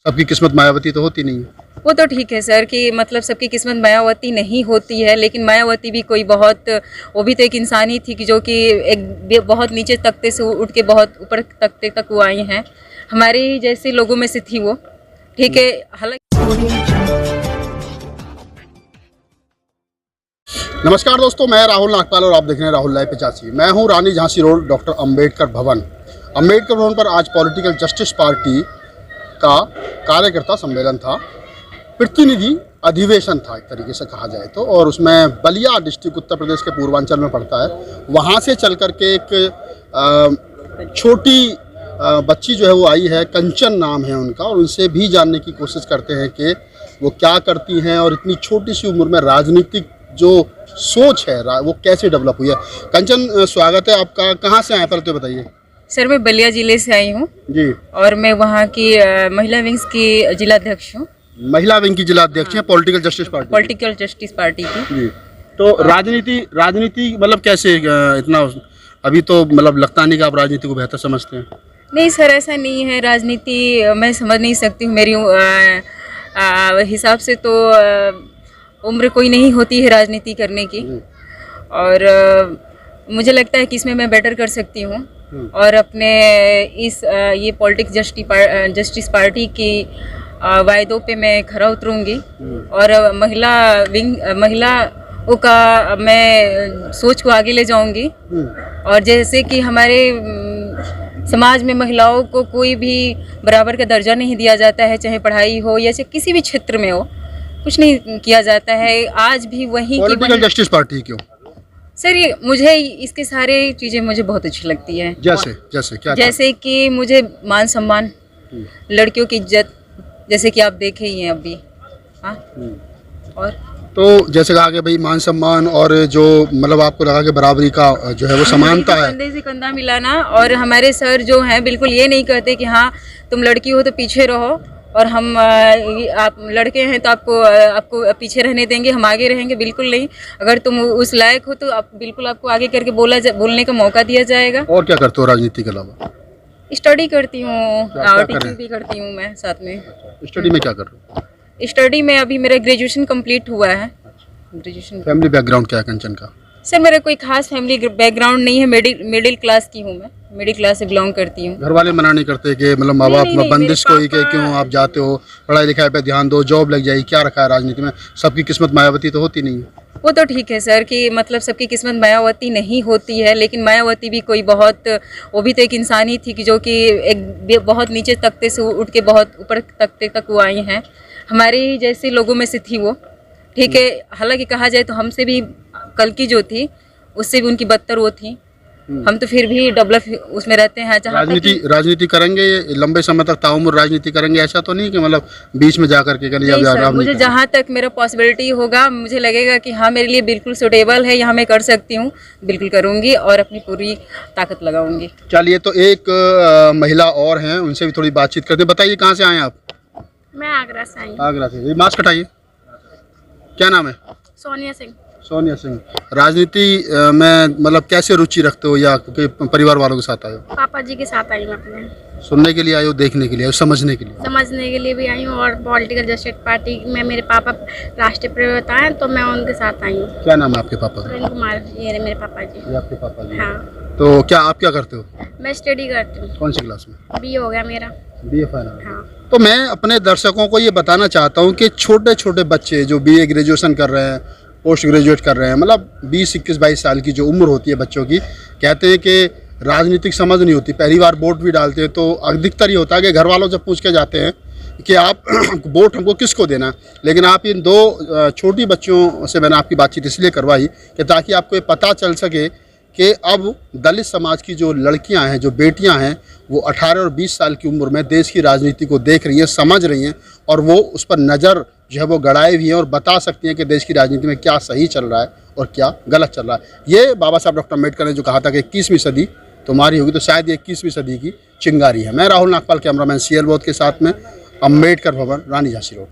सबकी किस्मत मायावती तो होती नहीं है। वो तो ठीक है सर कि मतलब सबकी किस्मत मायावती नहीं होती है, लेकिन मायावती भी कोई बहुत, वो भी तो एक इंसान ही थी कि जो कि एक बहुत नीचे तख्ते से उठ के बहुत ऊपर तख्ते तक वो आई हैं। हमारे जैसे लोगों में से थी वो, ठीक है। हालांकि नमस्कार दोस्तों, मैं राहुल नागपाल और आप देख रहे हैं राहुल लाइव 85। मैं हूं रानी झांसी रोड डॉक्टर अंबेडकर भवन। अंबेडकर भवन पर आज पॉलिटिकल जस्टिस पार्टी का कार्यकर्ता सम्मेलन था, प्रतिनिधि अधिवेशन था एक तरीके से कहा जाए तो, और उसमें बलिया डिस्ट्रिक्ट उत्तर प्रदेश के पूर्वांचल में पड़ता है। वहाँ से चल कर के एक छोटी बच्ची जो है वो आई है, कंचन नाम है उनका, और उनसे भी जानने की कोशिश करते हैं कि वो क्या करती हैं और इतनी छोटी सी उम्र में राजनीतिक जो सोच है वो कैसे डेवलप हुई है। कंचन, स्वागत है आपका। कहाँ से आए पहले तो बताइए। सर मैं बलिया जिले से आई हूँ जी, और मैं वहाँ की महिला विंग्स की जिलाध्यक्ष हूँ। महिला विंग की जिलाध्यक्ष हैं पॉलिटिकल जस्टिस पार्टी की जी। तो राजनीति मतलब कैसे इतना अभी तो मतलब लगता नहीं कि आप राजनीति को बेहतर समझते हैं। नहीं सर, ऐसा नहीं है। राजनीति मैं समझ नहीं सकती हूँ। मेरी हिसाब से तो उम्र कोई नहीं होती है राजनीति करने की, और मुझे लगता है कि इसमें मैं बेटर कर सकती हूँ, और अपने इस ये पॉलिटिक्स जस्टिस पार्टी की वायदों पे मैं खरा उतरूँगी, और महिलाओं का मैं सोच को आगे ले जाऊँगी। और जैसे कि हमारे समाज में महिलाओं को कोई भी बराबर का दर्जा नहीं दिया जाता है, चाहे पढ़ाई हो या चाहे किसी भी क्षेत्र में हो, कुछ नहीं किया जाता है। आज भी वही पॉलिटिकल जस्टिस पार्टी क्यों सर? ये मुझे इसके सारे चीज़ें मुझे बहुत अच्छी लगती है। जैसे कि मुझे मान सम्मान, लड़कियों की इज्जत, जैसे कि आप देखे ही हैं अभी। हाँ, और तो जैसे कहा कि भाई मान सम्मान, और जो मतलब आपको लगा कि बराबरी का जो है वो समानता है, कंधे से कंधा मिलाना। और हमारे सर जो हैं बिल्कुल ये नहीं कहते कि हाँ तुम लड़की हो तो पीछे रहो, और हम आप लड़के हैं तो आपको पीछे रहने देंगे, हम आगे रहेंगे। बिल्कुल नहीं। अगर तुम उस लायक हो तो आप बिल्कुल आपको आगे करके बोलने का मौका दिया जाएगा। और क्या करते हो राजनीति के अलावा? स्टडी करती हूँ और टीचिंग भी करती हूँ मैं साथ में। स्टडी में क्या कर रहे हो? स्टडी में अभी मेरा ग्रेजुएशन कंप्लीट हुआ है। ग्रेजुएशन। फैमिली बैकग्राउंड क्या है कंचन का? सर मेरा कोई खास फैमिली बैकग्राउंड नहीं है। मिडिल क्लास की हूँ मैं, मिडिल क्लास से बिलोंग करती हूँ। घर वाले मना नहीं करते कि मतलब माँ बाप बंदिश कोई कि क्यों आप जाते हो, पढ़ाई लिखाई पे ध्यान दो, जॉब लग जाएगी, क्या रखा है राजनीति में? सबकी किस्मत मायावती तो होती नहीं है। वो तो ठीक है सर कि मतलब सबकी किस्मत मायावती नहीं होती है, लेकिन मायावती भी कोई बहुत, वो भी तो एक इंसान ही थी कि जो कि एक बहुत नीचे तख्ते से उठ के बहुत ऊपर तख्ते तक वो आई हैं। हमारे जैसे लोगों में से थी वो, ठीक है। हालांकि कहा जाए तो हमसे भी कल की जो थी उससे भी उनकी बदतर वो थी। हम तो फिर भी डेवलप उसमें रहते हैं। राजनीति करेंगे लंबे समय तक, ताउम्र राजनीति करेंगे, ऐसा तो नहीं कि मतलब बीच में जाकर के मुझे जहाँ तक मेरा पॉसिबिलिटी होगा, मुझे लगेगा कि हाँ मेरे लिए बिल्कुल सूटेबल है, यहाँ मैं कर सकती हूँ, बिल्कुल करूँगी और अपनी पूरी ताकत लगाऊंगी। चलिए, तो एक महिला और हैं, उनसे भी थोड़ी बातचीत करते हैं। बताइए कहाँ से आए आप? मैं आगरा से आई। आगरा से। मास्क हटाइए। क्या नाम है? सोनिया सिंह। सोनिया सिंह। राजनीति में मतलब कैसे रुचि रखते हो, या परिवार वालों के साथ आए हो? पापा जी के साथ आई हूँ अपने। सुनने के लिए आए हो, देखने के लिए, समझने के लिए? समझने के लिए भी आई हूँ, और पॉलिटिकल जस्टिस पार्टी में मेरे पापा राष्ट्रीय प्रवक्ता हैं, तो मैं उनके साथ आई हूँ। क्या नाम है आपके पापा का? सुरेंद्र कुमार, ये मेरे पापा जी। ये आपके पापा जी? हाँ। तो क्या आप क्या करते हो? मैं स्टडी करती हूँ। कौन सी क्लास में? BA हो गया मेरा। BA final. हाँ। तो मैं अपने दर्शकों को ये बताना चाहता हूँ कि छोटे छोटे बच्चे जो BA ग्रेजुएशन कर रहे हैं, पोस्ट ग्रेजुएट कर रहे हैं, मतलब 20, 21, 22 साल की जो उम्र होती है बच्चों की, कहते हैं कि राजनीतिक समझ नहीं होती। पहली बार वोट भी डालते हैं तो अधिकतर ये होता है कि घर वालों से पूछ के जाते हैं कि आप वोट हमको किसको देना। लेकिन आप इन दो छोटी बच्चियों से मैंने आपकी बातचीत इसलिए करवाई कि ताकि आपको ये पता चल सके कि अब दलित समाज की जो लड़कियां हैं, जो बेटियां हैं, वो 18 और 20 साल की उम्र में देश की राजनीति को देख रही हैं, समझ रही हैं, और वो उस पर नज़र जो है वो गड़ाए हुई हैं और बता सकती हैं कि देश की राजनीति में क्या सही चल रहा है और क्या गलत चल रहा है। ये बाबा साहब डॉक्टर अम्बेडकर ने जो कहा था कि 21वीं सदी तुम्हारी होगी, तो शायद ये 21वीं सदी की चिंगारी है। मैं राहुल नागपाल, कैमरामैन CL बोध के साथ में, अम्बेडकर भवन, रानी झांसी रोड।